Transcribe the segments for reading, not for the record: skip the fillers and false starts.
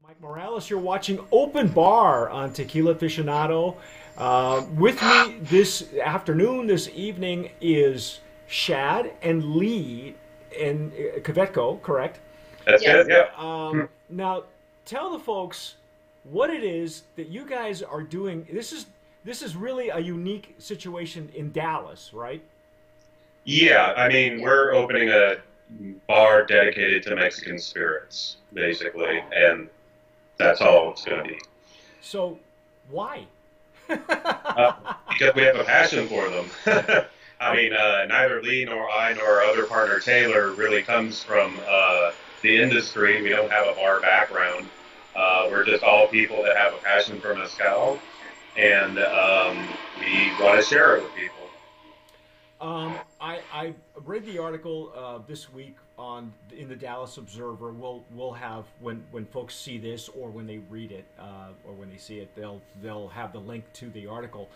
Mike Morales, you're watching Open Bar on Tequila Aficionado. With me this afternoon, this evening, is Shad and Lee and Kvetko, correct? That's good, yeah. Now, tell the folks what it is that you guys are doing. This is really a unique situation in Dallas, right? Yeah, I mean, we're opening a bar dedicated to Mexican spirits, basically, and that's all it's going to be. So, why? Because we have a passion for them. I mean, neither Lee nor I nor our other partner Taylor really comes from the industry. We don't have a bar background. We're just all people that have a passion for mezcal, and we want to share it with people. I read the article this week in the Dallas Observer. We'll have when folks see this or when they read it or when they see it, they'll have the link to the article.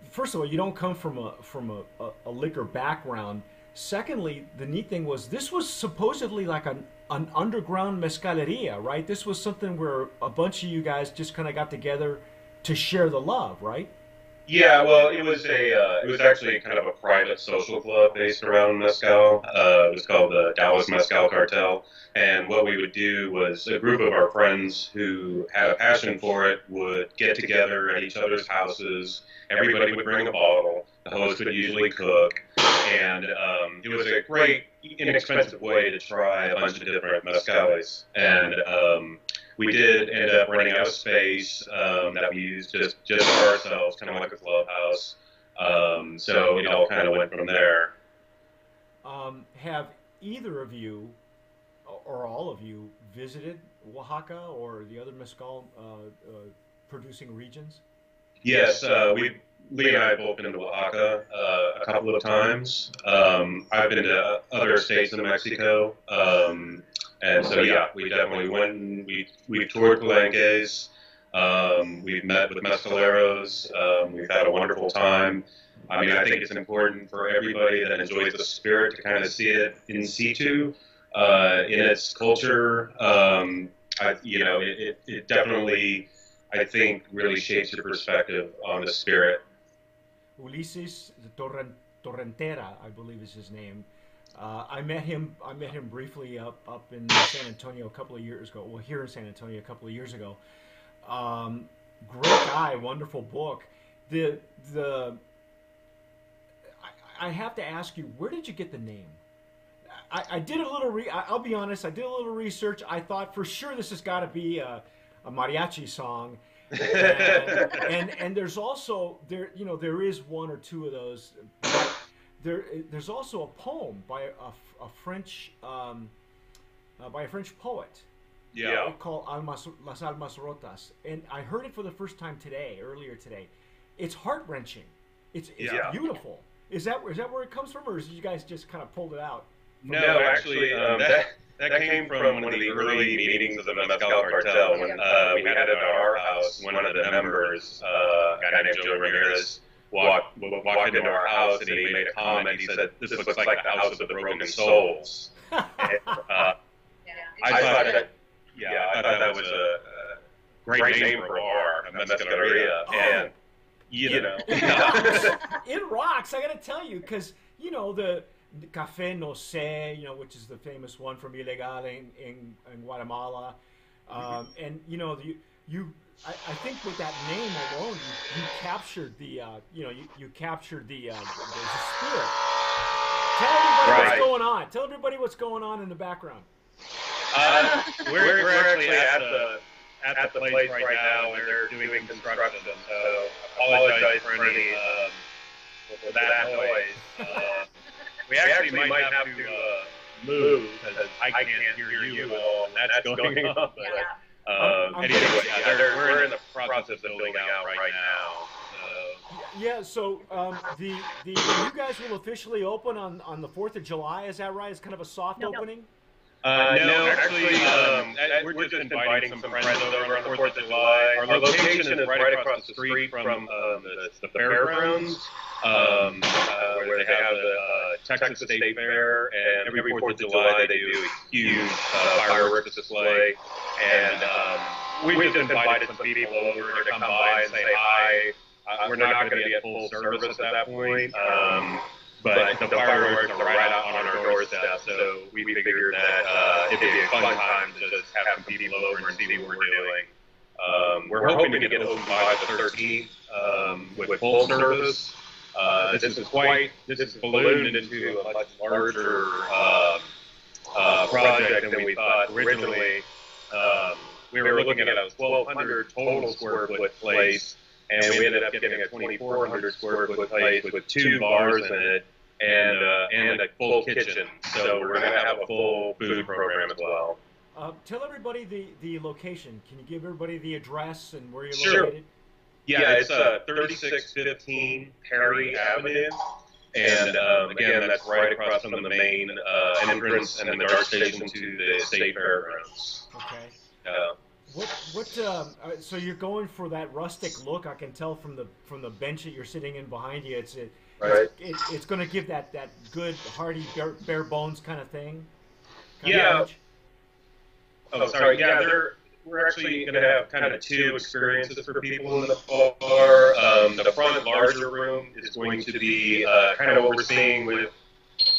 First of all, you don't come from a liquor background. Secondly, the neat thing was this was supposedly like an underground mezcaleria, right? This was something where a bunch of you guys just kind of got together to share the love, right? Yeah, well, it was actually kind of a private social club based around mezcal. It was called the Dallas Mezcal Cartel, and what we would do was a group of our friends who had a passion for it would get together at each other's houses. Everybody would bring a bottle. The host would usually cook, and it was a great, inexpensive way to try a bunch of different mezcales. And we did end up renting out a space that we used just for ourselves, kind of like a clubhouse. So it all kind of went from there. Have either of you, or all of you, visited Oaxaca or the other mezcal producing regions? Yes, Lee and I have both been to Oaxaca a couple of times. I've been to other states in Mexico. And so, yeah, we definitely went and we toured Palenques. We've met with mezcaleros. We've had a wonderful time. I mean, I think it's important for everybody that enjoys the spirit to kind of see it in situ, in its culture. It definitely, I think, really shapes your perspective on the spirit. Ulises Torrentera, I believe is his name. I met him briefly up in San Antonio a couple of years ago. Well, here in San Antonio a couple of years ago. Great guy, wonderful book. I have to ask you, where did you get the name? I did a little. I'll be honest. I did a little research. I thought for sure this has got to be a mariachi song. And there's also there is one or two of those. But there's also a poem by a French poet. Yeah. Called Almas Rotas, and I heard it for the first time earlier today. It's heart wrenching. It's beautiful. Is that where it comes from, or is you guys just kind of pulled it out? No, actually, that came from one of the early meetings of the Mezcal Cartel when we had it at our house. One of the members, a guy named Joe Ramirez, walked into our house and he made a comment. He said, "This looks like the house of the broken souls." And, I thought that was a great name for a bar, a Mezcaleria, and it rocks. I got to tell you, because the Café No Sé, which is the famous one from Ilegal in Guatemala, and I think with that name alone, you captured the you captured the spirit. Tell everybody what's going on. Tell everybody what's going on in the background. We're actually at the place right now where they're doing construction, so apologize for any for that noise. We actually might have to move because I can't hear you at all, and that's going on. But anyway, we're in the process of building out right now. Yeah, so you guys will officially open on the 4th of July, is that right? It's kind of a soft opening? No, actually, we're just inviting some friends over on the 4th of July. Our location is right across the street from the fairgrounds, where they have the Texas State Fair, and every 4th of July they do a huge fireworks display, and we just invited some people over to come by and say hi. We're not going to be at full service at that point, but the fireworks are right out on our doorstep, so we figured that it'd be a fun time to just have some people over and see what we're doing. We're hoping to get open by the 13th with full service. This is ballooned into a much larger project than we thought originally. We were looking at a 1,200 total square foot place, and we ended up getting a 2,400 square foot place with 2 bars in it and a full kitchen. So we're going to have a full food program as well. Tell everybody the location. Can you give everybody the address and where you're Sure. located? Yeah, it's 3615 Perry Avenue. And again, that's right across from the main entrance and the dark station to the State Fairgrounds. Okay. So you're going for that rustic look. I can tell from the bench that you're sitting in behind you. It's going to give that good hearty bare bones kind of thing. Yeah. Oh, sorry. Yeah, we're actually going to have kind of 2 experiences for people in the bar. The front larger room is going to be kind of overseeing with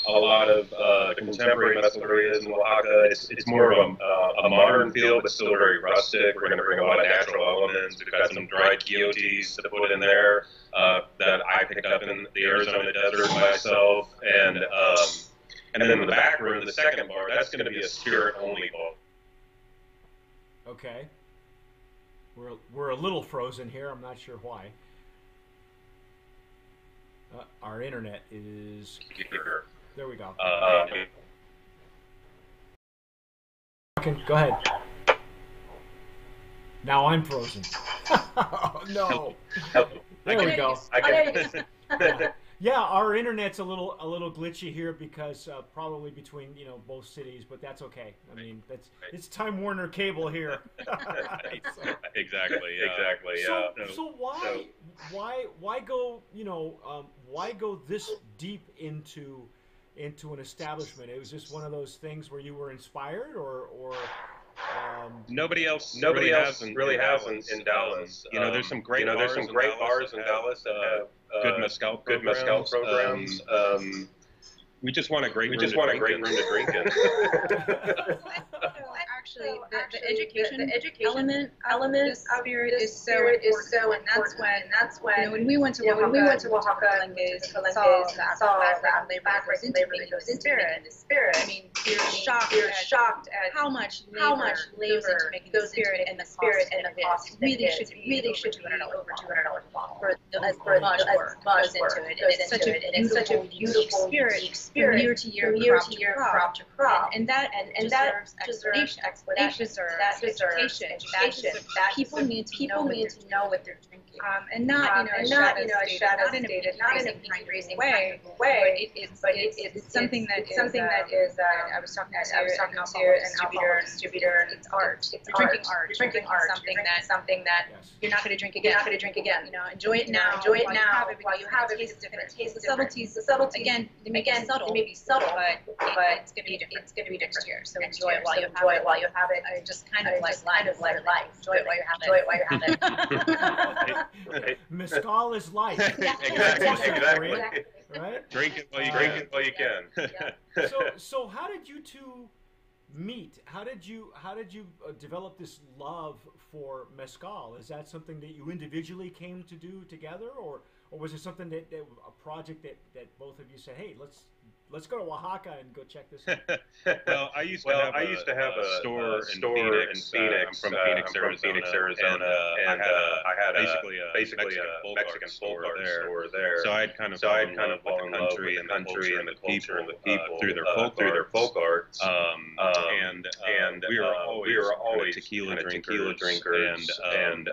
a lot of contemporary mezcalerias in Oaxaca. It's more of a modern feel, but still very rustic. We're going to bring a lot of natural elements. We've got some dried quiotes to put in there that I picked up in the Arizona desert myself. And then in the back room, the second bar, that's going to be a spirit-only bar. Okay. We're a little frozen here. I'm not sure why. Our internet is... There we go. Go ahead. Now I'm frozen. Oh, no. There we go. Yeah, our internet's a little glitchy here because probably between both cities, but that's okay. I mean, it's Time Warner Cable here. Exactly. Yeah. So why go this deep into an establishment? It was just one of those things where you were inspired, or nobody else really has in Dallas. There's some great bars in Dallas that have good mezcal programs. We just want a great room to drink in. Actually, the education element of the spirit is so important, and that's when when we went to Oaxaca and saw the backwards labor that goes into the spirit. I mean, you're shocked at how much labor goes into making the spirit and the cost. Really should be over $200 a bottle for as much work goes into it. And it's such a beautiful spirit from year to year, crop to crop, and that deserves explanation. That deserves education. People need to know what they're drinking, and not a shadow stated, not in a raising way. But it's something that is. I was talking to a distributor. It's art. It's drinking art. Something that you're not going to drink again. Enjoy it now. While you have it. Taste the subtleties. Again, they may be subtle, but it's going to be next year. So enjoy it while you have it. Just kind of like life. Enjoy it while you have it. Mezcal is life. Exactly. Right? Drink it while you can. So how did you two meet? How did you develop this love for mezcal? Is that something that you individually came to do together, or was it something that a project that both of you said, hey, let's go to Oaxaca and go check this out? Well, I used to have a store in Phoenix. I'm from Phoenix, Arizona, and I had basically a Mexican store there. So I'd kind of fallen in love with the country and the culture and the people through their folk arts. And we were always tequila drinkers, and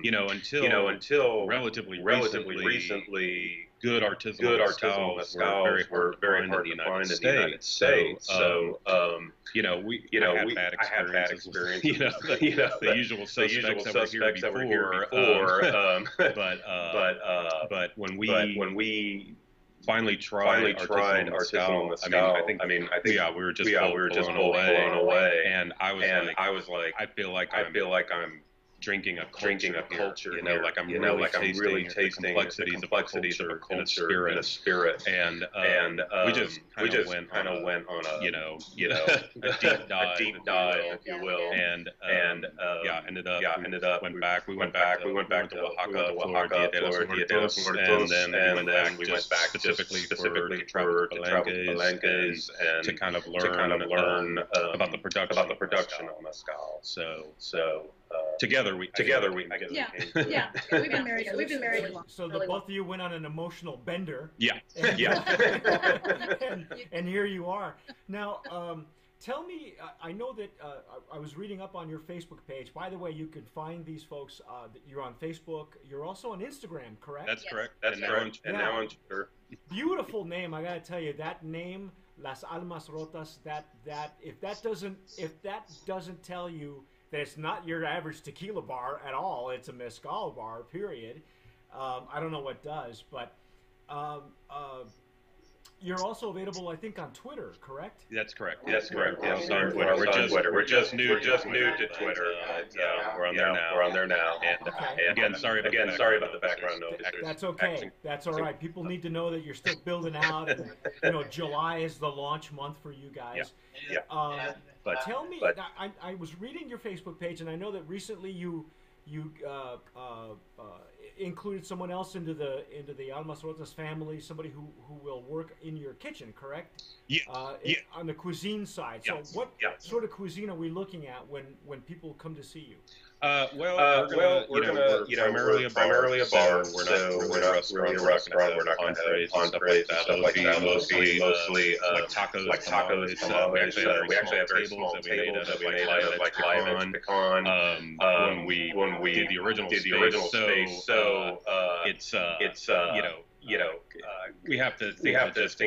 until relatively recently, good artisanal mezcals were very hard to find in the United States. So, I had bad experiences. The usual suspects that were here before. But when we finally tried artisanal mezcal, I mean, I think we were just blown away. And I was like, I feel like I'm drinking a culture, like I'm really tasting the complexities of a culture and a spirit. And we just kind of went on a a deep dive, if you will. And ended up we went back to Oaxaca, Florida de los Muertos, and then we went back specifically to travel to Palenques and to kind of learn about the production of mezcal. So together we I guess we've been married a long. So the both of you went on an emotional bender. Yeah. And here you are now. Tell me, I know that I was reading up on your Facebook page. By the way, you can find these folks. You're on Facebook. You're also on Instagram, correct? That's correct. And now on Twitter. Beautiful name. I gotta tell you, that name, Las Almas Rotas. That if that doesn't tell you that it's not your average tequila bar at all, it's a mezcal bar, period. I don't know what does, but you're also available, I think, on Twitter, correct? That's correct. Yes, on Twitter. We're just new to Twitter. We're on there now. And again, sorry about the background noise. That's okay. That's all right. People need to know that you're still building out, and July is the launch month for you guys. But tell me, I was reading your Facebook page, and I know that recently you included someone else into the Almas Rotas family, somebody who will work in your kitchen, correct? On the cuisine side. So what sort of cuisine are we looking at when people come to see you? We're primarily a bar, so we're not really a restaurant. We're not going to have entrees and stuff like that. Mostly like tacos, tamales. We actually have very small tables that we made out of like lime and pecan. When we did the original space, so it's we have to think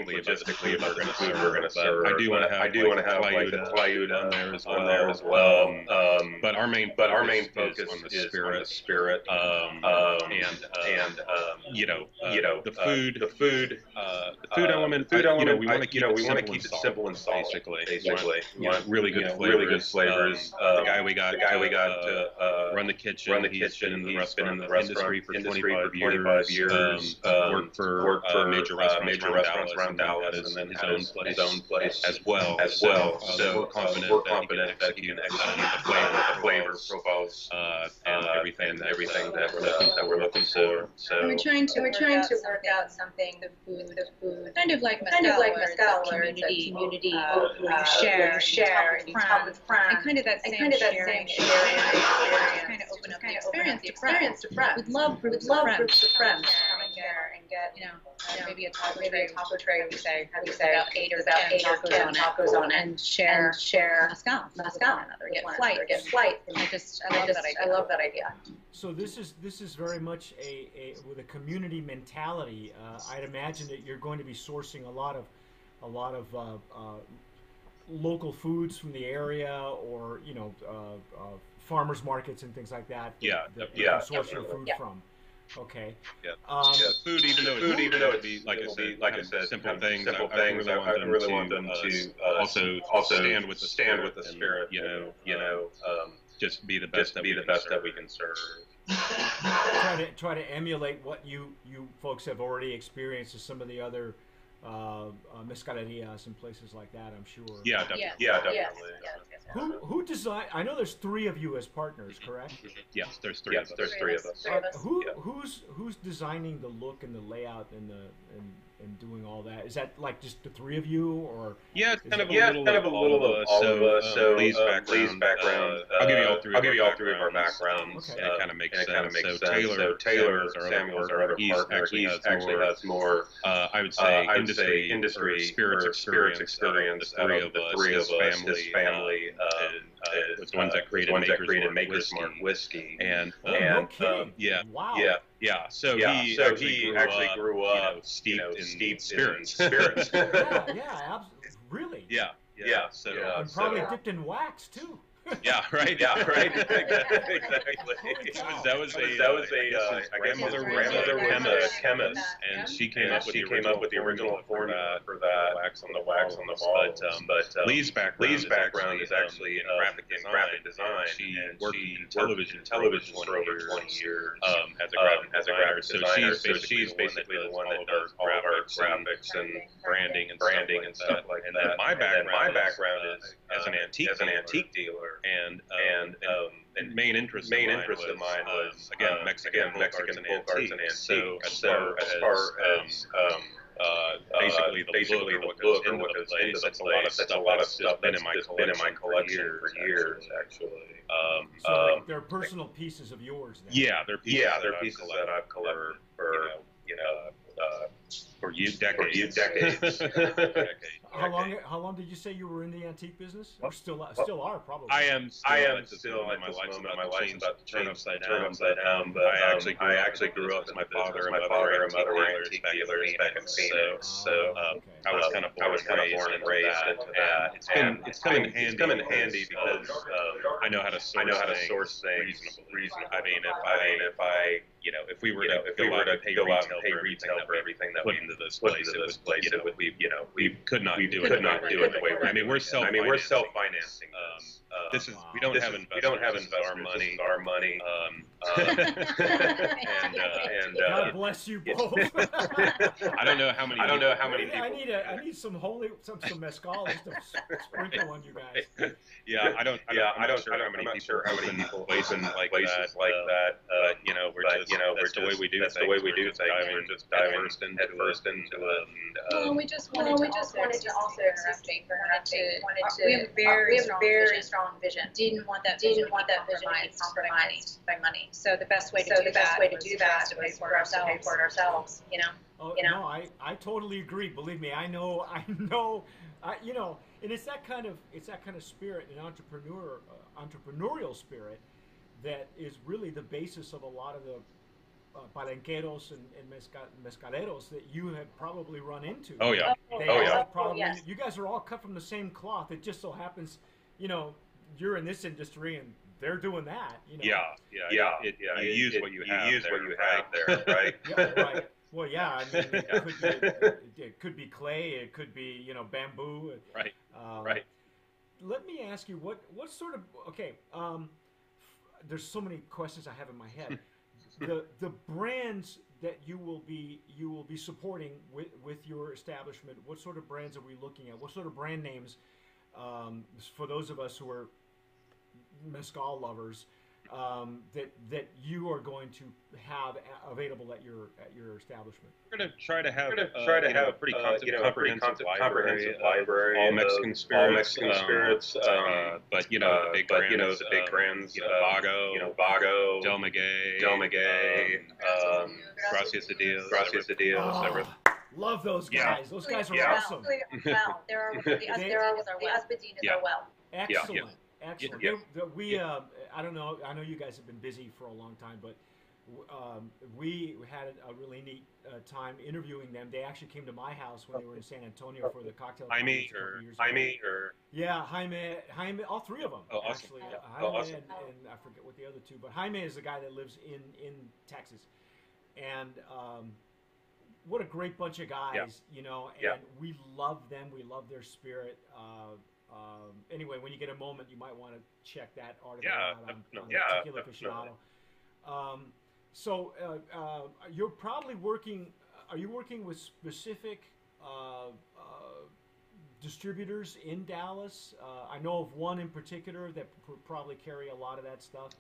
logistically about the food we're going to serve. I do want to have like the Clayuda on there as well. But our main focus is on the spirit. The food element. We want to keep it simple and solid. Basically, we want really good flavors. The guy we got to run the kitchen. He's been in the restaurant industry for 25 years. Worked for major restaurants around Dallas, and then his own place as well. So we're confident that he can execute the flavor profiles and everything that we're looking for. So we're trying to work out something. The food, kind of like mezcal, or it's a community share, and talk with friends, and kind of that same sharing, kind of open up the experience to friends. We'd love groups of friends come in there and get maybe a taco tray. We say about 8 or 10 tacos on it, and share mezcal or get flight. I love that idea. So this is very much a with a community mentality. I'd imagine that you're going to be sourcing a lot of local foods from the area, or farmers markets and things like that. Yeah, source your food from. Okay. Food, even though it be like I said, simple things. I really want them to also stand with the spirit. Just be the best that we can serve. Try to emulate what you folks have already experienced with some of the other mezcalerias and places like that, I'm sure. Yeah, definitely. Yes. Who designed? I know there's 3 of you as partners, correct? Yes, there's 3 of us. There's 3 of us. Who's designing the look and the layout and doing all that? Is that like just the 3 of you, or? Yeah, it's kind of a little of all of us. So Lee's background. I'll give you all 3 of our backgrounds, and it kind of makes sense. So Taylor, Samuel's our other partner. He actually has more. I would say industry, spirits experience. The 3 of us, his family was the ones that created Maker's Mark whiskey. And no kidding. Yeah. Wow. Yeah. So he actually grew up, steeped in spirits. Yeah, really. Yeah. So and probably dipped in wax too. Yeah, right. Exactly. That was I guess mother was a chemist, and she came up with the original formula for that wax on the walls. But Lee's background is actually graphic design. She worked in television for over 20 years as a graphic designer. So she's basically the one that does all of our graphics and branding and stuff like that. And my background is as an antique dealer. And main interest of mine was again Mexican folk arts and antiques. So as far as basically the look or what goes into the place, that's a lot of stuff that's been in my collection for years actually. So they're personal pieces of yours then? Yeah, they're pieces that I've collected for decades. How long did you say you were in the antique business? Or still are probably? I am still at my life's about to turn upside down. But I actually grew up with my father and mother were antique dealers back in Phoenix. So I was kind of born and raised into that. It's come in handy because I know how to source things reasonably. I mean, if we were to go out and pay retail for everything that we put into this place, we could not do it the way we're. I mean, we're self-financing. We don't have investors. This is our money. God bless you both. I don't know how many people. I need some mezcal just to sprinkle on you guys. I'm not sure how many people open like that. That's the way we do things. We're just diving headfirst into it. Well, we just wanted to also we have a very strong vision. Didn't want that vision to be compromised by money. So the best way to do that was to pay for it ourselves. No, I totally agree. Believe me, I know. And it's that kind of spirit, an entrepreneurial spirit, that is really the basis of a lot of the palenqueros and mezcaleros that you have probably run into. Oh yeah. Yes. You guys are all cut from the same cloth. It just so happens, you're in this industry and they're doing that. Yeah. You use what you have there, right? Yeah, right. Well, yeah. I mean, it could be clay. It could be, bamboo. Right. Right. Let me ask you, what sort of there's so many questions I have in my head. The brands that you will be supporting with your establishment, what sort of brands are we looking at? What sort of brand names, for those of us who are mezcal lovers, that you are going to have available at your establishment? We're going to try to have a pretty comprehensive library, all Mexican spirits, but the big brands, Vago, Del Maguey, Gracias a Dios, love those guys. Those guys are awesome. There are Espadines are well. Excellent. Excellent. I don't know. I know you guys have been busy for a long time, but we had a really neat time interviewing them. They actually came to my house when they were in San Antonio for the cocktail. Jaime, all three of them. Oh, awesome. Actually, Jaime and I forget what the other two, but Jaime is the guy that lives in Texas, and what a great bunch of guys, and we love them. We love their spirit. Anyway, when you get a moment, you might want to check that article out on Tequila Aficionado. So you're probably working. Are you working with specific distributors in Dallas? I know of one in particular that probably carry a lot of that stuff.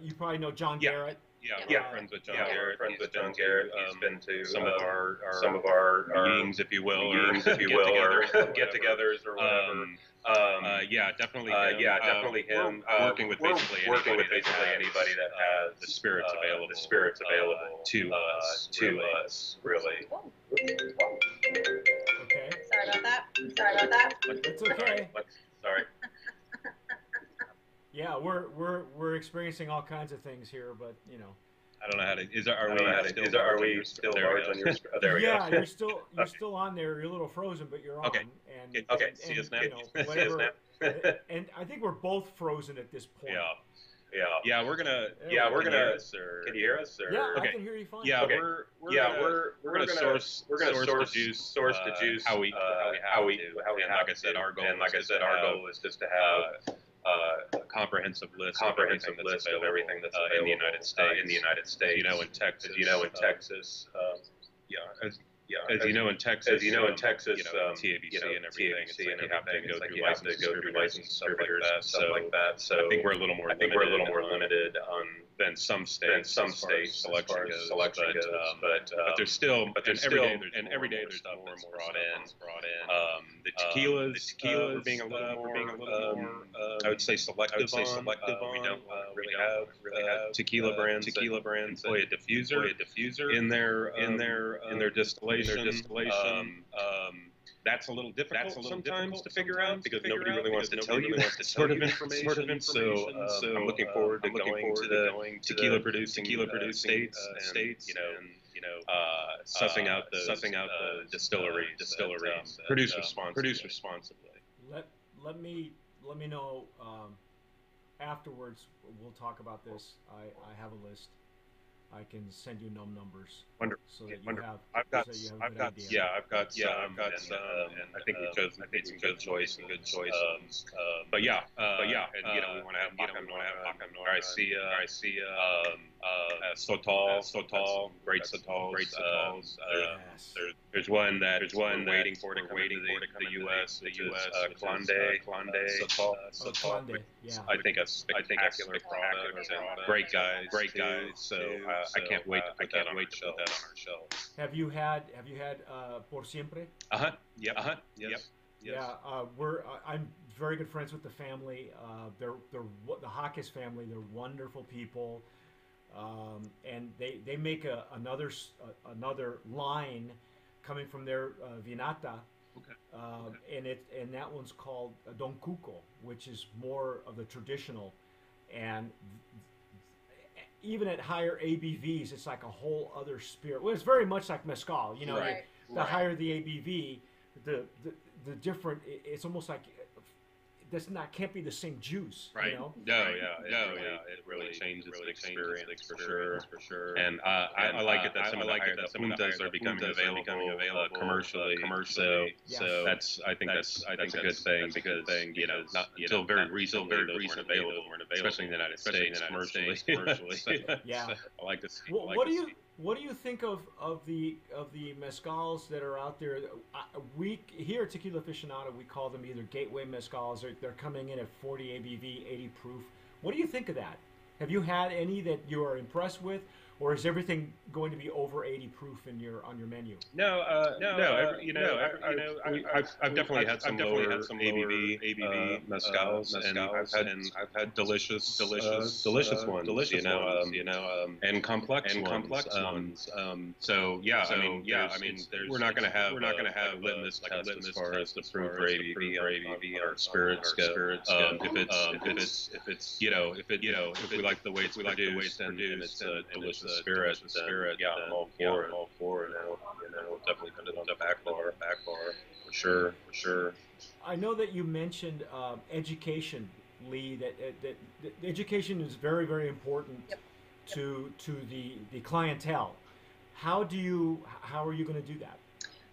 You probably know John Garrett. Yeah, friends with John Garrett. He's been to some of our meetings, if you will, or get-togethers or whatever. Definitely him. Working with basically anybody that has the spirits available to us, really. Okay. Sorry about that. It's okay. Sorry. Yeah, we're experiencing all kinds of things here, but you know. I don't know how to. Are we still large on your? There we go. You're still on there. You're a little frozen, but you're on. Okay. And See us now. You know, whatever. And I think we're both frozen at this point. Yeah. We're gonna. Can you hear us? Or? Yeah, okay. I can hear you fine. Yeah, we're gonna source the juice how we have to. And like I said, our goal is just to have a comprehensive list of everything that's available in the United States. You know, in Texas. As you know, in Texas, TABC and everything, it's like you have to go through licensed distributors and stuff like that. So I think we're a little more limited than some states as far as selection goes. But there's still, every day there's more and more brought in. The tequilas are being a little more, I would say selective on. We don't really have tequila brands employ a diffuser in their distillation. That's a little difficult sometimes to figure out because nobody really wants to tell you that sort of information. So I'm looking forward to going to the tequila producing states and sussing out the distilleries. Produce responsibly. Let me know afterwards. We'll talk about this. I have a list. I can send you numbers. Wonderful. So that you have. I've got some, and I think we chose some good choice. But yeah, and we want to have Baca Noir. I see Sotol, great Sotols. There's one waiting for to come to the U.S. Clonde Sotol. Yeah. I think a spectacular product and great guys. So I can't wait to put that on our shelf. Have you had Por Siempre? Yep. Yeah, I'm very good friends with the family. They're the Hawkes family. They're wonderful people, and they make another line coming from their Vinata. Okay. And that one's called Don Cuco, which is more of the traditional, and even at higher ABVs, it's like a whole other spirit. Well, it's very much like mezcal, you know. Right. The higher the ABV, the different. It's almost like can't be the same juice, right? You know? It really changes the experience for sure. And I like it that some of the puntas are becoming available commercially. So I think that's a good thing because not until very recently those weren't available, especially in the United States commercially. Yeah. I like to see. What do you think of the mezcals that are out there? We here at Tequila Aficionado, we call them either gateway mezcals, or they're coming in at 40 ABV, 80 proof. What do you think of that? Have you had any that you are impressed with, or is everything going to be over 80 proof on your menu? I've definitely had some lower ABV mezcals, and I've had delicious ones, and complex ones. So we're not going to have a litmus test as far as the proof or ABV or spirits go. If we like the way it's produced and it's a delicious spirit, I'm all for it. Definitely put it on the back bar for sure. I know that you mentioned education, Lee. That education is very, very important to the clientele. How are you going to do that?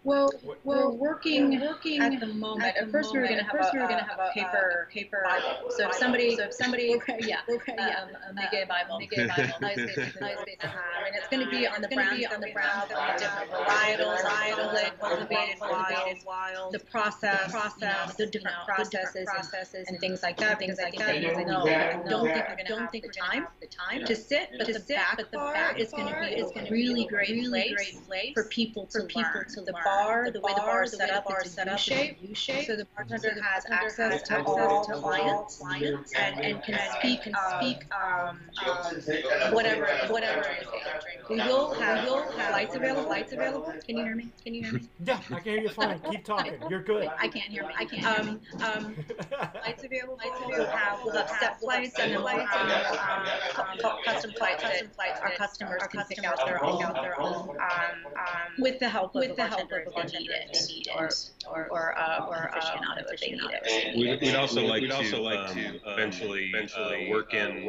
Well, we're working at the moment. At first, we were going to have a paper Bible. So if somebody, Miguel Bible. And it's going to be on the brands that we have, different varietals, cultivated, wild, the process, the different processes, and things like that. Don't think we're going to have the time to sit, but the back bar is going to be a really great place for people to learn. The the way the bar is set up, it's a U shape. So the bartender has access to all clients and can speak whatever it is they drink. We will have lights available. Can you hear me? Yeah, I can hear you fine. Keep talking. You're good. I can't hear me. Lights available. We'll have step flights and then we'll have custom flights. Our customers can pick out their own with the help of the bartender if they need it, or aficionado if they need it. We'd also like to eventually work in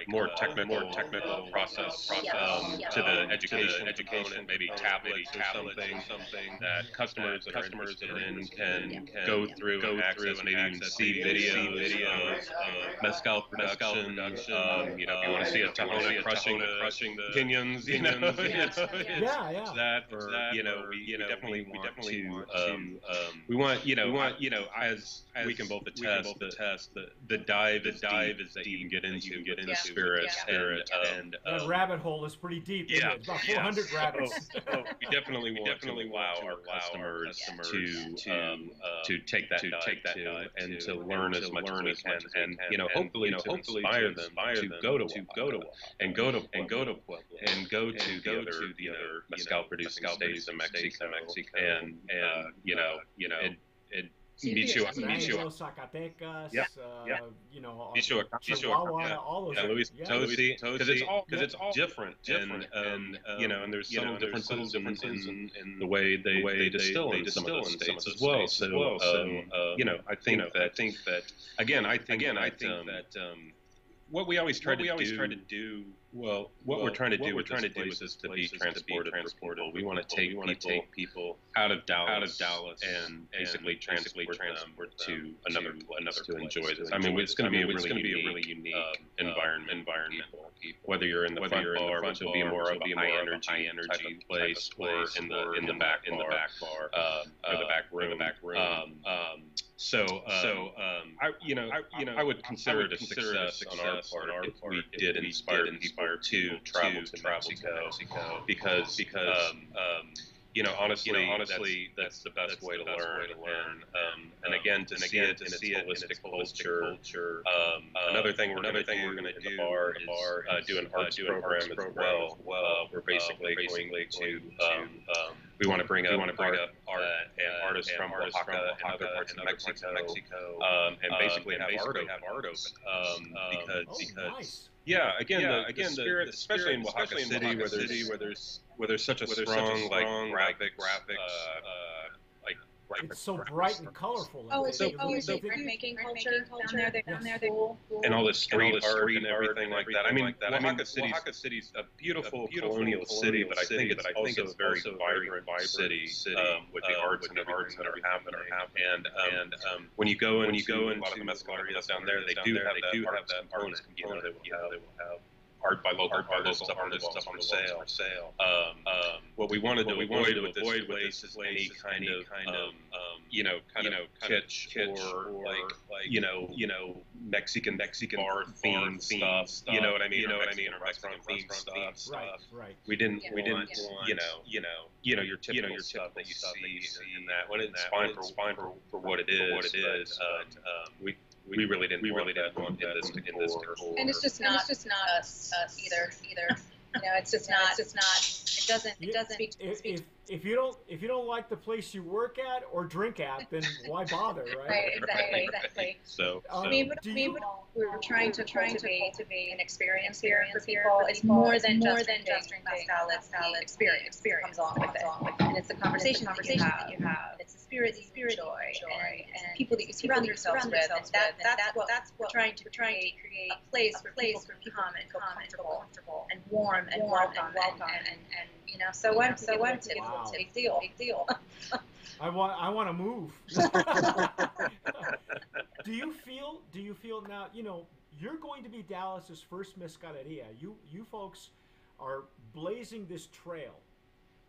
more technical process to the education maybe tablets or something that customers that are interested in can go through and access, maybe even see videos of mezcal production. If you want to see a Tahona crushing the pinions, Yeah. that, or we definitely want to as we can both attest the dive is that you can get into spirits and that rabbit hole is pretty deep. Yeah, It's about 400 rabbits. We definitely want to allow our customers to take that dive and to learn as much as we can, and hopefully to inspire them to go to Pueblo and go to the other mezcal producing states in Mexico, and meet you, Zacatecas, Chihuahua, all those. and Luis Potosi, because it's all different, and there's subtle differences in the way they distill in some of the states as well. So I think that again what we always try to do. Well, what we're trying to do with this is to be transported. We want to take people out of Dallas and basically transport them to another place to enjoy this. I mean, it's going to be a really unique environment. Whether you're in the front bar, which will be more of a high energy type of place, or in the back bar, or the back room. I would consider it a success on our part if we did inspire people to travel to Mexico, because honestly, that's the best way to learn. And again, to see it in its holistic culture. Another thing we're going to do in the bar is do an arts program as well. We're basically going to we want to bring up artists from Oaxaca and other parts of Mexico, and basically have art open, because Nice. yeah, again, the spirit, especially in Oaxaca City, where there's such a strong graphic, It's so bright and colorful. It's a printmaking culture down there. And all this street art and everything like that. I mean, Oaxaca City's a beautiful colonial city, but I think it's also a very vibrant city with the arts and everything that are happening. And when you go into a lot of the Mezcalerias down there, they do have that arts component. They will have art by local artists up on the sale. What we wanted to avoid with this place is any kind of kitsch or Mexican bar theme stuff. You know what I mean? Or restaurant theme stuff. Right. We didn't want your typical stuff that you see in that. When it's fine for what it is. We really didn't want this to decor. And it's just not us either. It's just not. It doesn't speak to. If you don't like the place you work at or drink at, then why bother, right? Right, exactly. So we're trying to cultivate an experience here for people. It's more than just drink mezcal. It's the experience comes along with it, and it's the conversation that you have. It's the spirit joy, and people that you surround yourselves with. That's what we're trying to create a place where people can come and feel comfortable and warm and welcome. So what? It's a big deal. I want to move. Do you feel now? You're going to be Dallas's first mezcaleria. You folks are blazing this trail.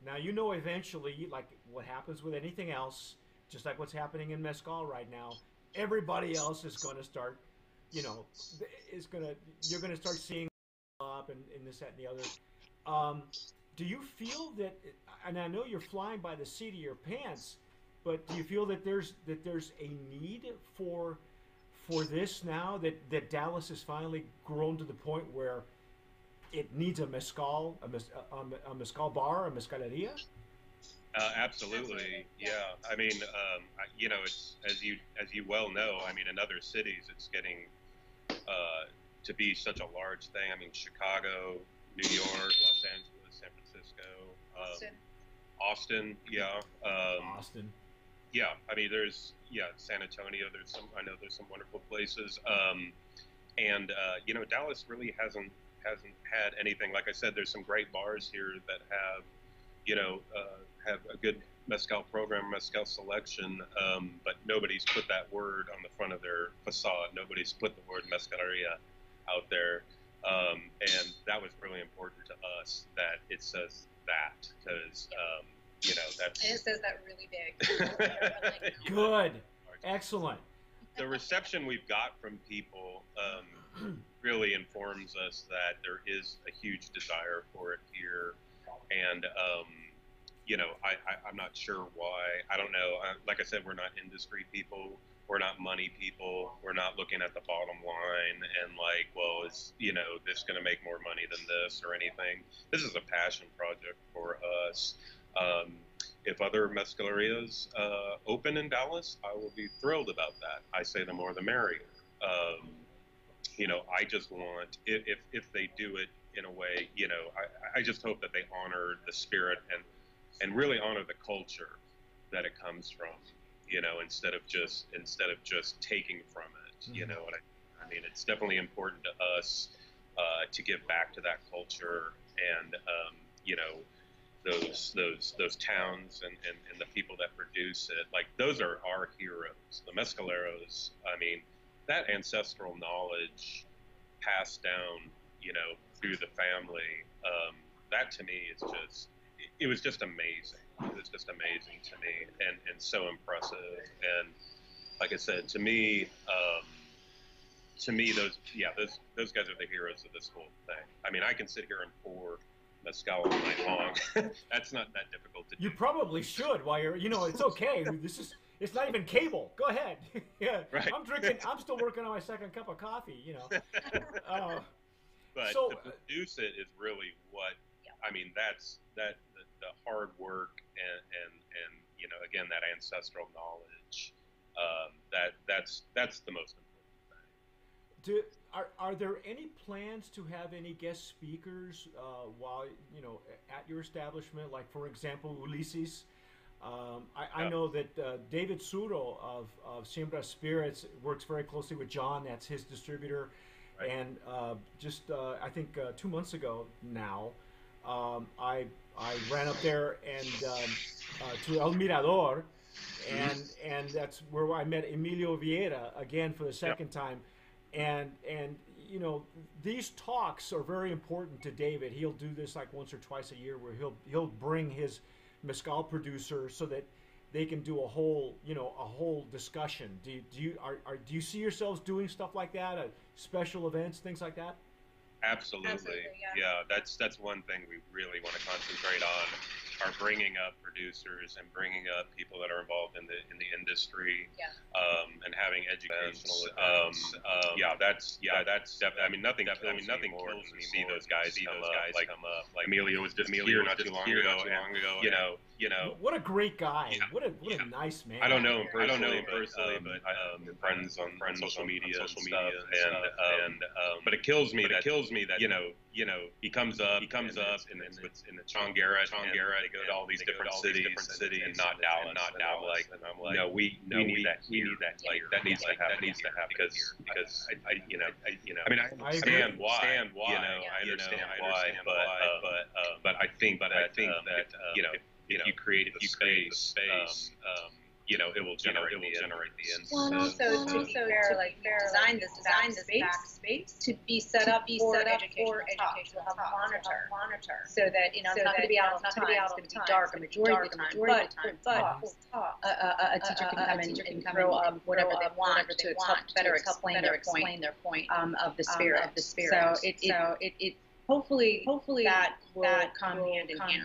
Now eventually, like what happens with anything else, just like what's happening in mezcal right now, everybody else is going to start. You're going to start seeing up and this, that, and the other. do you feel that? And I know you're flying by the seat of your pants, but do you feel that there's a need for this now that Dallas has finally grown to the point where it needs a mezcal, a mezcal bar, a mezcaleria? Absolutely, yeah. I mean, you know, it's as you well know. I mean, in other cities, it's getting to be such a large thing. I mean, Chicago, New York, Los Angeles, San Francisco, Austin, yeah. Austin. Yeah, I mean, San Antonio. I know there's some wonderful places, and you know, Dallas really hasn't had anything. Like I said, there's some great bars here that have a good mezcal program, mezcal selection, but nobody's put that word on the front of their facade. Nobody's put the word Mezcaleria out there, and that was really important to us that it says that, because you know, that's... And it says that really big. Good. Excellent. The reception we've got from people really informs us that there is a huge desire for it here. And, you know, I'm not sure why. I don't know. Like I said, we're not industry people. We're not money people. We're not looking at the bottom line and like, well, is, you know, this going to make more money than this or anything. This is a passion project for us. If other mezcalerias open in Dallas, I will be thrilled about that. I say the more the merrier. You know, I just want, if they do it in a way, you know, I just hope that they honor the spirit and really honor the culture that it comes from, you know, instead of just taking from it. Mm-hmm. You know what I mean? It's definitely important to us to give back to that culture, and you know, those towns and the people that produce it, like, those are our heroes, the mezcaleros. I mean, that ancestral knowledge passed down, you know, through the family, that to me is just, it was just amazing. It was just amazing to me, and so impressive. And like I said, to me, those guys are the heroes of this whole thing. I mean, I can sit here and pour mezcal all night long. That's not that difficult to do. You probably should while you're, you know, it's okay. It's not even cable. Go ahead. Yeah. Right. I'm still working on my second cup of coffee, you know. But to produce it is really what, I mean, that's the hard work and you know, again, that ancestral knowledge, that's the most important thing. Are there any plans to have any guest speakers while, you know, at your establishment? Like, for example, Ulysses. I know that David Suro of Siembra Spirits works very closely with John. That's his distributor. Right. And I think 2 months ago now, I ran up there and to El Mirador, and that's where I met Emilio Vieira again for the second time. And you know, these talks are very important to David. He'll do this like once or twice a year, where he'll bring his mezcal producer so that they can do a whole discussion. Do you see yourselves doing stuff like that, special events, things like that? Absolutely. Yeah. That's one thing we really want to concentrate on, are bringing up producers and bringing up people that are involved in the industry, and having educational events. That's definitely. I mean, nothing kills me more than to see those guys come up. Like Emilio was just here not too long ago. You know. What a great guy! Yeah. What a nice man. I don't know him personally, but friends on social media and stuff. But it kills me that you know he comes up in the Chongera. They go to all these different cities, and not Dallas. And I'm like, no, we need that. We need that. Like, that needs to happen. Because I I understand why. I understand why. But I think that you know, if you create the space, you know, it will generate the end. Well, and also to be fair, like, design this space to be set up for educational help monitor, so that, you know, it's not going to be out all the time. It's going to be dark a majority of the time. But a teacher can come in and throw up whatever they want to better explain their point of the spirit. So hopefully that will come hand in hand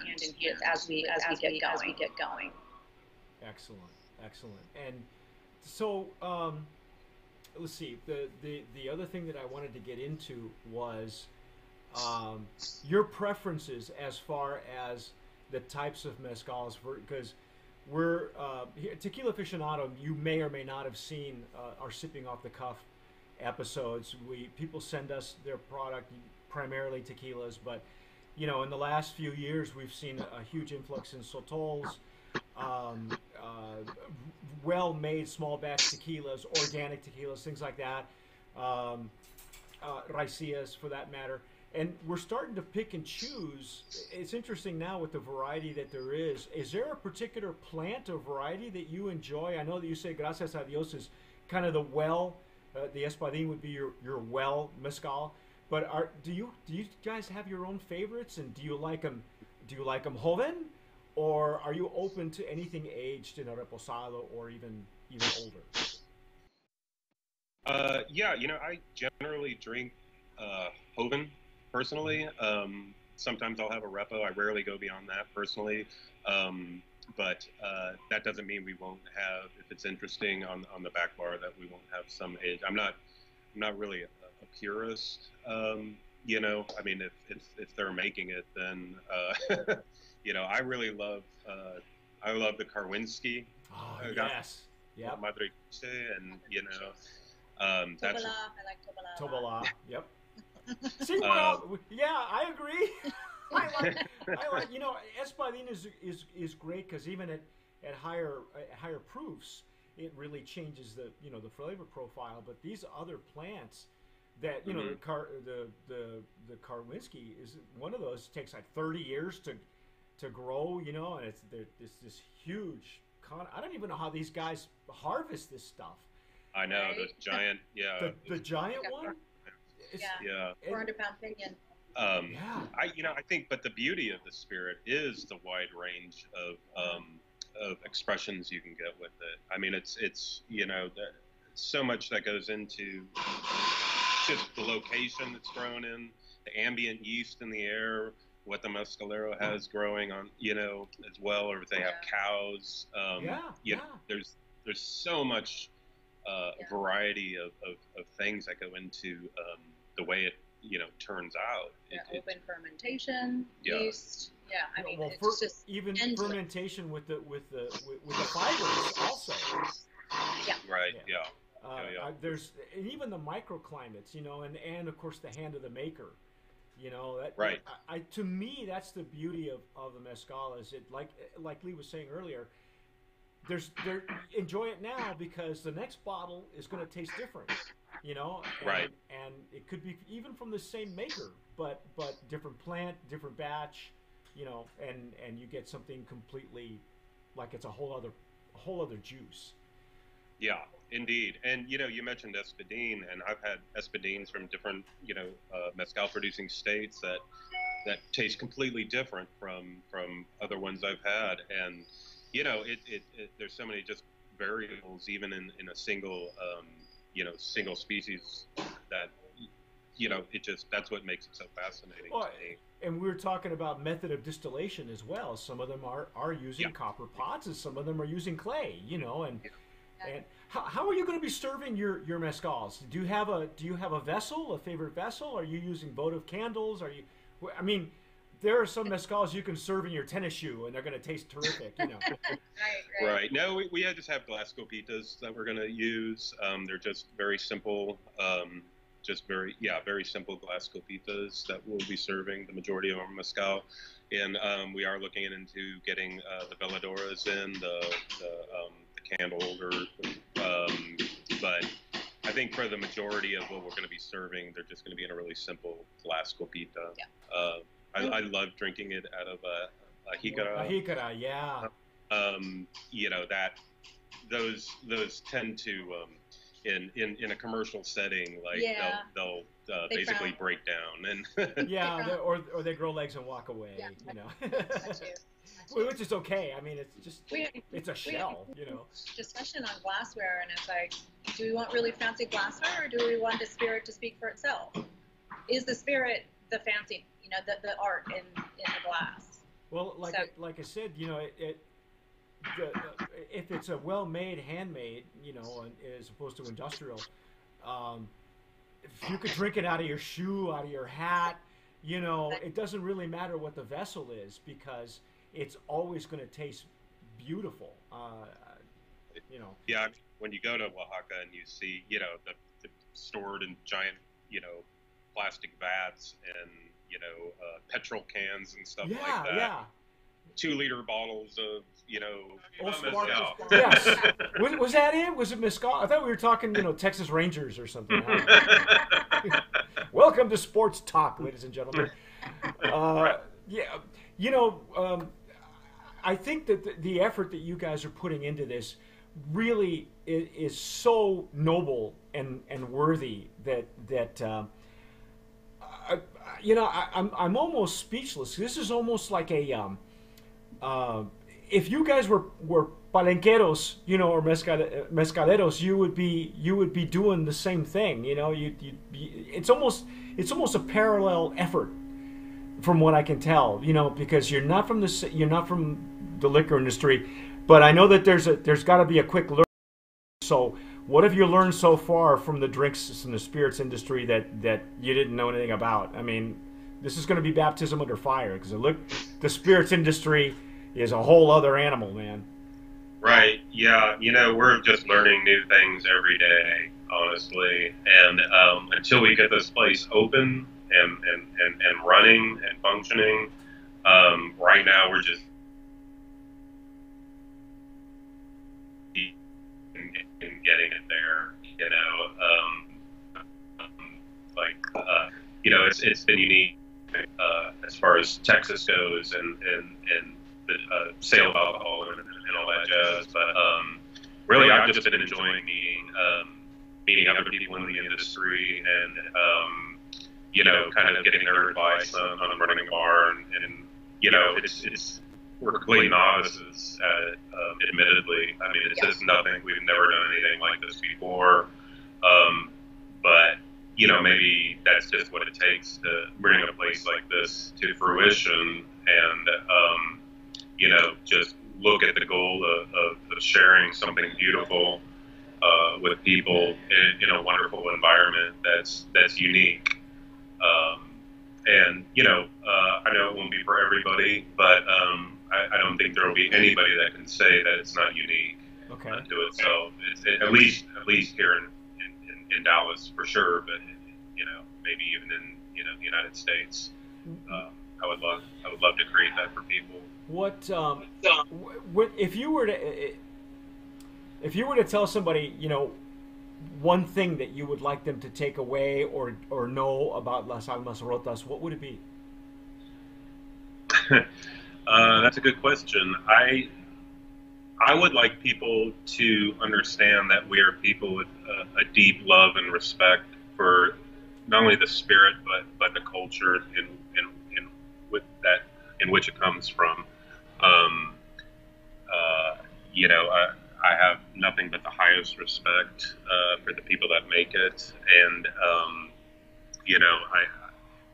as we get going. Excellent, excellent. And so, let's see. The other thing that I wanted to get into was your preferences as far as the types of mezcals, because we're here, Tequila Aficionado. You may or may not have seen our sipping off the cuff episodes. People send us their product, primarily tequilas, but in the last few years we've seen a huge influx in sotols, well-made small batch tequilas, organic tequilas, things like that, raicillas for that matter. And we're starting to pick and choose. It's interesting now with the variety that there is. Is there a particular plant or variety that you enjoy? I know that you say Gracias a Dios is kind of the Espadín would be your well mezcal. But do you guys have your own favorites, and do you like them joven, or are you open to anything aged in a reposado or even older? Yeah, I generally drink joven. Personally, sometimes I'll have a repo. I rarely go beyond that personally, but that doesn't mean we won't have, if it's interesting on the back bar, that we won't have some age. I'm not really a purist. I mean, if they're making it, then I really love the Karwinski. Oh, yes. Yeah. Madre and that's Tobala, I like Tobala. Tobala. Yep. See, yeah, I agree. I like Espadín is great because even at higher proofs, it really changes the flavor profile. But these other plants that the Karwinski is one of those. It takes like 30 years to grow, and it's this huge. I don't even know how these guys harvest this stuff. I know, right? The giant, yeah. The giant one. Yeah. 400-pound pinion. Yeah. I think, but the beauty of the spirit is the wide range of expressions you can get with it. I mean, it's so much that goes into just the location it's grown in, the ambient yeast in the air, what the Mezcalero has growing on, as well, or if they have cows. There's so much variety of things that go into the way it turns out. Open fermentation, yeast. Yeah, I mean, it's just even fermentation with the fibers also. Yeah. Right. Yeah. There's even the microclimates, and of course the hand of the maker. Right. To me, that's the beauty of the mezcal. Is it like Lee was saying earlier? Enjoy it now because the next bottle is going to taste different, right. And it could be even from the same maker, but different plant, different batch, and you get something completely like it's a whole other juice. Yeah, indeed. And you mentioned Espadín, and I've had Espadines from different mezcal producing states that taste completely different from other ones I've had, and there's so many just variables even in a single single species that that's what makes it so fascinating to me. And we were talking about method of distillation as well. Some of them are using copper pots, and some of them are using clay. And how are you going to be serving your mezcals? Do you have a vessel, a favorite vessel? Are you using votive candles? There are some mezcals you can serve in your tennis shoe, and they're going to taste terrific. Right. No, we just have glass copitas that we're going to use. They're just very simple, very simple glass copitas that we'll be serving the majority of our mezcal. And we are looking into getting the veladoras in, the candle holder. But I think for the majority of what we're going to be serving, they're just going to be in a really simple glass copita. Yeah. I love drinking it out of a jícara. A jícara, yeah. That those tend to in a commercial setting, like they'll basically break down and or they grow legs and walk away. Which is okay. I mean, it's just it's a shell. Discussion on glassware, and it's like, do we want really fancy glassware, or do we want the spirit to speak for itself? Is the spirit the fancy, the art in the glass. Well, like I said, if it's a well-made, handmade, as opposed to industrial, if you could drink it out of your shoe, out of your hat, it doesn't really matter what the vessel is because it's always going to taste beautiful. Yeah, I mean, when you go to Oaxaca and you see, the stored in giant, plastic vats and, petrol cans and stuff like that. Yeah. 2-liter bottles of, mezcal. Yes. Was that it? Was it mezcal? I thought we were talking, Texas Rangers or something. Welcome to Sports Talk, ladies and gentlemen. I think that the effort that you guys are putting into this really is so noble and worthy that I'm almost speechless. This is almost like a if you guys were palenqueros, or mezcaleros, you would be doing the same thing. It's almost a parallel effort, from what I can tell. Because you're not from the liquor industry, but I know that there's got to be a quick learn. So, what have you learned so far from the drinks and the spirits industry that you didn't know anything about? I mean, this is going to be baptism under fire because the spirits industry is a whole other animal, man. Right. Yeah. We're just learning new things every day, honestly. And until we get this place open and running and functioning, right now we're just getting it there. It's been unique as far as Texas goes and the sale of alcohol and all that jazz. But really, I've just been enjoying meeting other people in the industry and kind of getting their advice on running a bar. And we're complete novices at it, admittedly. I mean, it's just nothing. We've never done anything like this before. But maybe that's just what it takes to bring a place like this to fruition and, just look at the goal of sharing something beautiful with people in a wonderful environment that's unique. I know it won't be for everybody, but I don't think there will be anybody that can say that it's not unique to itself. At least here in Dallas for sure, but maybe even in the United States. I would love to create that for people. What if you were to tell somebody one thing that you would like them to take away or know about Las Almas Rotas, what would it be? That's a good question. I would like people to understand that we are people with a deep love and respect for not only the spirit but the culture in which it comes from. I have nothing but the highest respect for the people that make it, and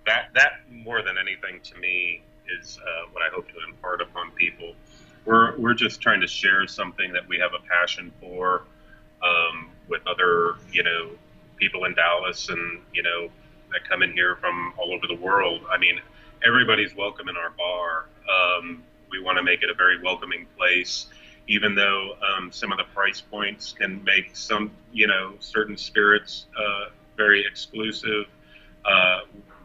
that more than anything to me is what I hope to impart upon people. We're just trying to share something that we have a passion for with other people in Dallas and that come in here from all over the world. I mean, everybody's welcome in our bar. We want to make it a very welcoming place, even though some of the price points can make some certain spirits very exclusive.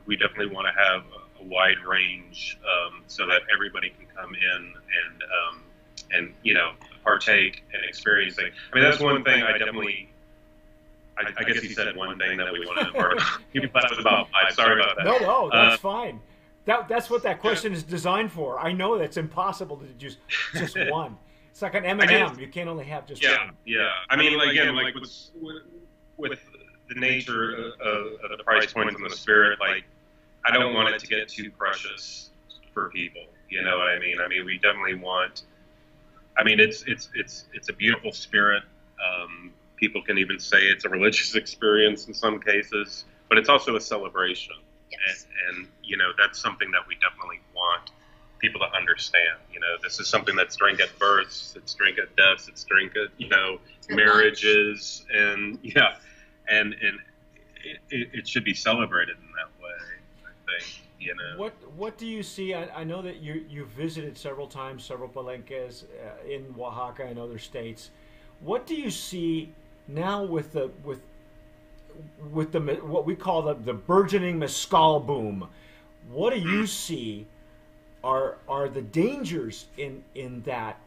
We definitely want to have a wide range so that everybody can come in and partake and experience things. I mean, that's one thing I guess he said one thing that we wanted to impart. That was about five. Sorry about that. No, that's fine. That's what that question is designed for. I know that's impossible to just one. It's like an M&M. You can't only have just one. Yeah. I mean, again, like with the nature of the price points and the spirit, like I don't want it to get too precious for people. You know what I mean? I mean, we definitely want. I mean, it's a beautiful spirit. People can even say it's a religious experience in some cases, but it's also a celebration. Yes. And you know, that's something that we definitely want people to understand. You know, this is something that's drink at births, it's drink at deaths, it's drink at, you know, marriages, and yeah, and it should be celebrated in that way, I think. You know. What do you see? I know that you visited several times, several palenques in Oaxaca and other states. What do you see now with the what we call the burgeoning mezcal boom? What do you see are the dangers in that?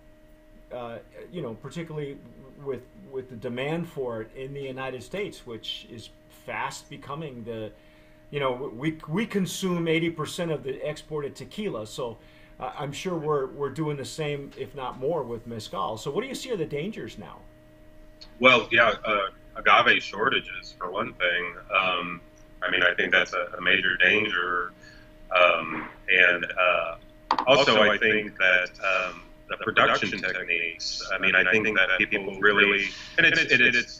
You know, particularly with the demand for it in the United States, which is fast becoming the, you know, we consume 80% of the exported tequila, so I'm sure we're doing the same, if not more, with mezcal. So what do you see are the dangers now? Well, yeah, agave shortages for one thing. I mean, I think that's a major danger, and also I think that the production techniques. I mean, I think that people really, and it's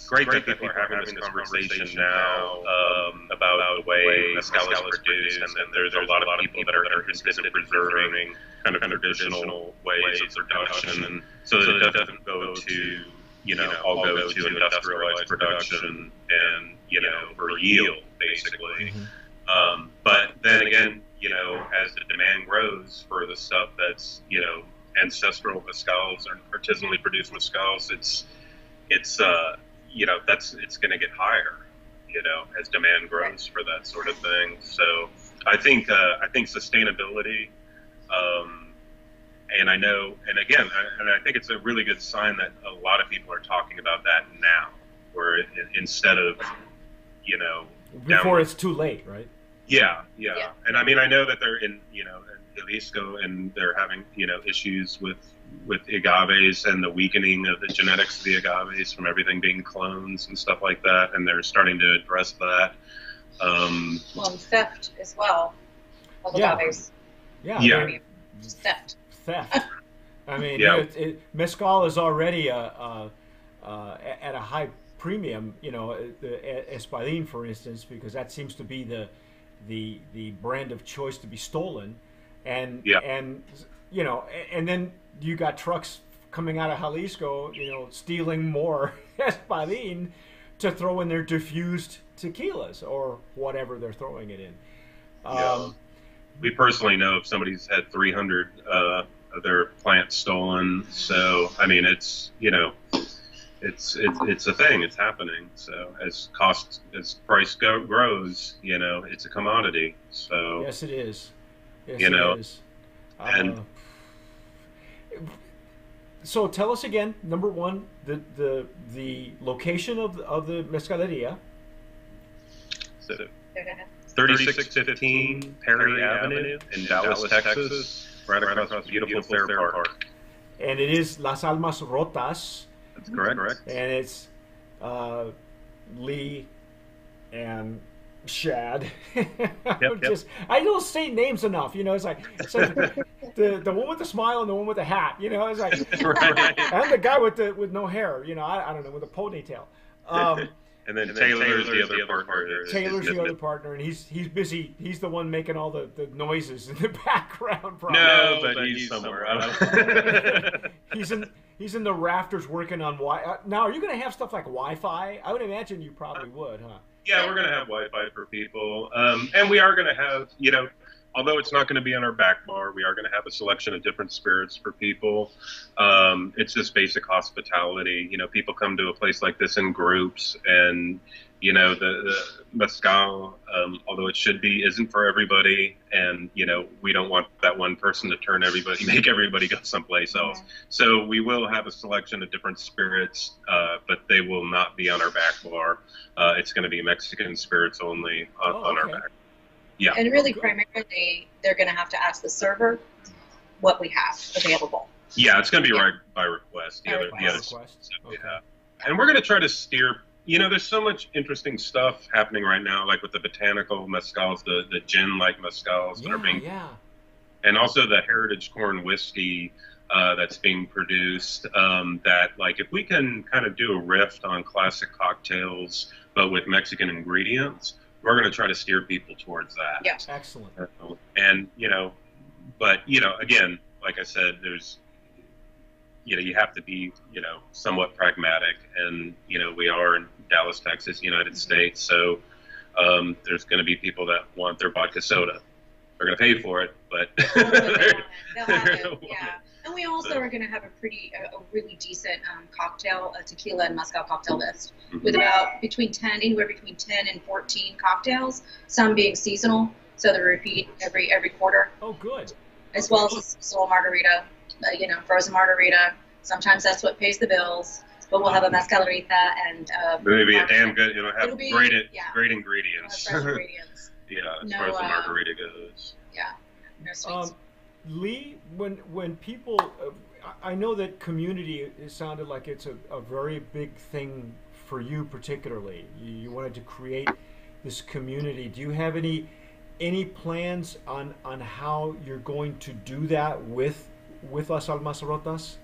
great that people are having this conversation now about the way mezcal is produced, and then there's a lot of people that are interested in preserving kind of traditional ways of production, and so that it doesn't go to, you know, all go to industrialized production and, you know, for yield, basically. But then again, you know, as the demand grows for the stuff that's, you know, ancestral mezcals or artisanally produced mezcals, it's you know, it's going to get higher, you know, as demand grows for that sort of thing. So I think sustainability, and I know, and again, I think it's a really good sign that a lot of people are talking about that now, where instead of, you know, before it's too late, right? Yeah. And I mean, I know that they're in, you know, Jalisco, and they're having, you know, issues with agaves and the weakening of the genetics of the agaves from everything being clones and stuff like that, and they're starting to address that. Well, and theft as well of agaves. Yeah. Just theft. I mean, yeah. Mezcal is already at a high premium, you know, the Espadín, for instance, because that seems to be the brand of choice to be stolen. And you know, and then you got trucks coming out of Jalisco, you know, stealing more Espadín to throw in their diffused tequilas or whatever they're throwing it in. We personally know if somebody's had 300 of their plants stolen. So I mean, it's, you know, it's a thing. It's happening. So as price grows, you know, it's a commodity. So yes, it is. Yes, you know, it is. And so tell us again, number one, the location of the Mezcaleria. 3615 Perry Avenue in Dallas, Texas, right across the beautiful Fair Park. And it is Las Almas Rotas. That's correct. And it's Lee and Shad. I don't say names enough, you know. It's like the one with the smile and the one with the hat, you know. It's like and the guy with no hair, you know. I don't know, with a ponytail. And then Taylor's the other partner. Taylor's the other partner, and he's busy. He's the one making all the noises in the background. Probably. No, but he's somewhere else. He's in the rafters working on now, are you going to have stuff like Wi-Fi? I would imagine you probably would, huh? Yeah, we're going to have Wi-Fi for people. And we are going to have, you know, although it's not going to be on our back bar, we are going to have a selection of different spirits for people. It's just basic hospitality. You know, people come to a place like this in groups, and, you know, the mezcal, although it should be, isn't for everybody. And, you know, we don't want that one person to make everybody go someplace else. So we will have a selection of different spirits, but they will not be on our back bar. It's going to be Mexican spirits only on our back. Yeah. And really, primarily, they're going to have to ask the server what we have available. Yeah, it's going to be right by request. The other. Okay. Yeah. And we're going to try to steer. You know, there's so much interesting stuff happening right now, like with the botanical mezcals, the gin-like mezcals that are being, and also the heritage corn whiskey that's being produced. That, like, if we can kind of do a riff on classic cocktails, but with Mexican ingredients, we're going to try to steer people towards that. Yeah. Excellent. And, but, again, like I said, there's, you have to be, somewhat pragmatic. And, we are in Dallas, Texas, United States. So there's going to be people that want their vodka soda. They're going to pay for it, but they'll have it, yeah. And we also are going to have a really decent cocktail, a tequila and mezcal cocktail list with anywhere between 10 and 14 cocktails, some being seasonal, so they repeat every quarter. Oh, good. As well as a seasonal margarita, frozen margarita. Sometimes that's what pays the bills, but we'll have a mezcalerita and maybe a damn good, have great fresh ingredients. ingredients. As far as the margarita goes. Yeah, no sweets. Lee, when people, I know that community, it sounded like it's a very big thing for you particularly. You wanted to create this community. Do you have any plans on how you're going to do that with us Almas Rotas?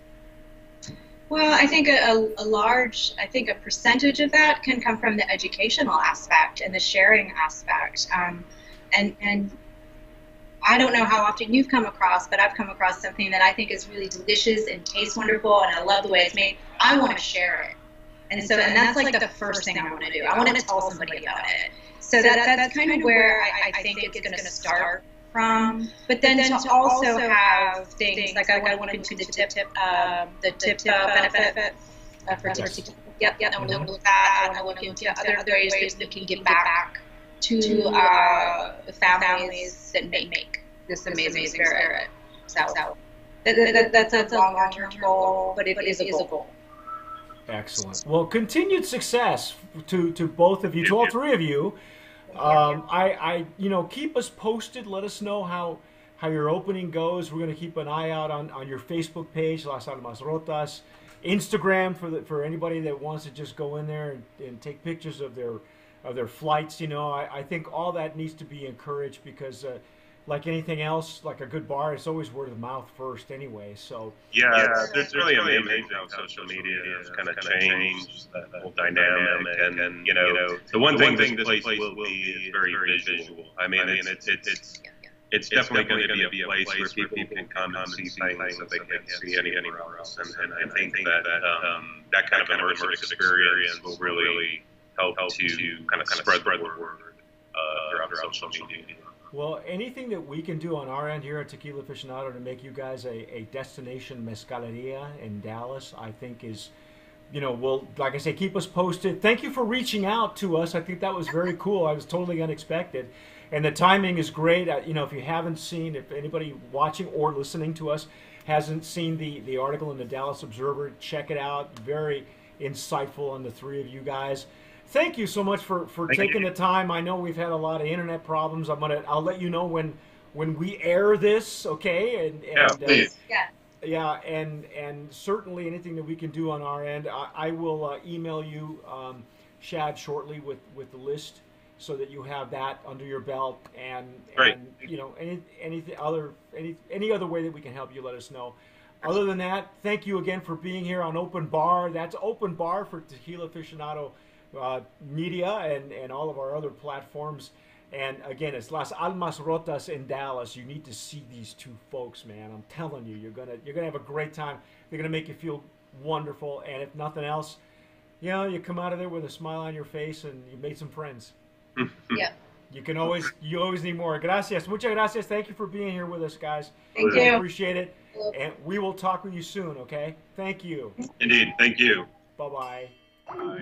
Well, I think a percentage of that can come from the educational aspect and the sharing aspect. And I don't know how often you've come across, but I've come across something that I think is really delicious and tastes wonderful, and I love the way it's made. I want to share it. And that's like the first thing I want to do. I want to tell somebody about it. So that's kind of where I think it's going to start from. But then to also have things like I want to look into the tip benefit for tequila. Yep. I want to look at that. I want to look into other ways that we can give back to the families that make this amazing spirit. So that's a long-term goal, but it is a goal. Excellent. Well, continued success to both of you, to all three of you. Keep us posted. Let us know how your opening goes. We're going to keep an eye out on your Facebook page, Las Almas Rotas, Instagram for anybody that wants to just go in there and take pictures of their flights. I think all that needs to be encouraged because like anything else, like a good bar, it's always word of mouth first anyway. So there's really amazing how social media has kind of changed that whole dynamic. And the one thing this place will be is very visual. I mean, it's definitely going to be a place where people can come and see things that they can't see anywhere else. And I think that kind of immersive experience will really help to kind of spread the word throughout social media. Well, anything that we can do on our end here at Tequila Aficionado to make you guys a destination mezcaleria in Dallas, I think is, like I say, keep us posted. Thank you for reaching out to us. I think that was very cool. I was totally unexpected. And the timing is great. If you haven't seen, if anybody watching or listening to us hasn't seen the article in the Dallas Observer, check it out. Very insightful on the three of you guys. Thank you so much for taking the time. I know we've had a lot of internet problems. I'll let you know when we air this, okay? Please. And certainly anything that we can do on our end, I will email you, Shad, shortly with the list so that you have that under your belt. And any other way that we can help you, let us know. Other than that, thank you again for being here on Open Bar. That's Open Bar for Tequila Aficionado media and all of our other platforms. And again, it's Las Almas Rotas in Dallas. You need to see these two folks, man. I'm telling you, you're gonna have a great time. They're gonna make you feel wonderful. And if nothing else, you come out of there with a smile on your face and you made some friends. Yeah. You always need more. Gracias, muchas gracias. Thank you for being here with us, guys. Thank you. Appreciate it. And we will talk with you soon. Okay. Thank you. Indeed. Thank you. Bye-bye. Bye.